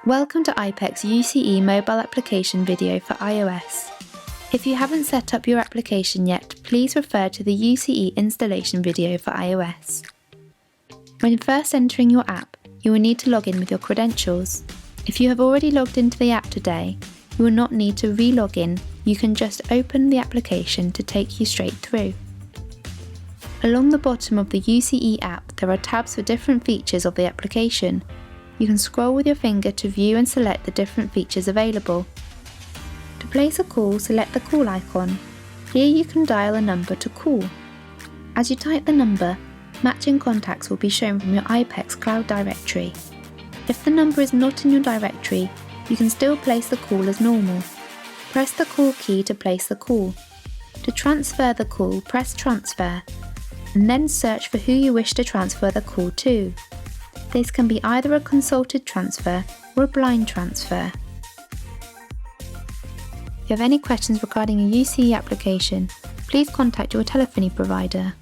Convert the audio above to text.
Welcome to iPEC's UCE mobile application video for iOS. If you haven't set up your application yet, please refer to the UCE installation video for iOS. When first entering your app, you will need to log in with your credentials. If you have already logged into the app today, you will not need to re-log in. You can just open the application to take you straight through. Along the bottom of the UCE app, there are tabs for different features of the application. You can scroll with your finger to view and select the different features available. To place a call, select the call icon. Here you can dial a number to call. As you type the number, matching contacts will be shown from your iPEC's cloud directory. If the number is not in your directory, you can still place the call as normal. Press the call key to place the call. To transfer the call, press transfer, and then search for who you wish to transfer the call to. This can be either a consulted transfer or a blind transfer. If you have any questions regarding a UCE application, please contact your telephony provider.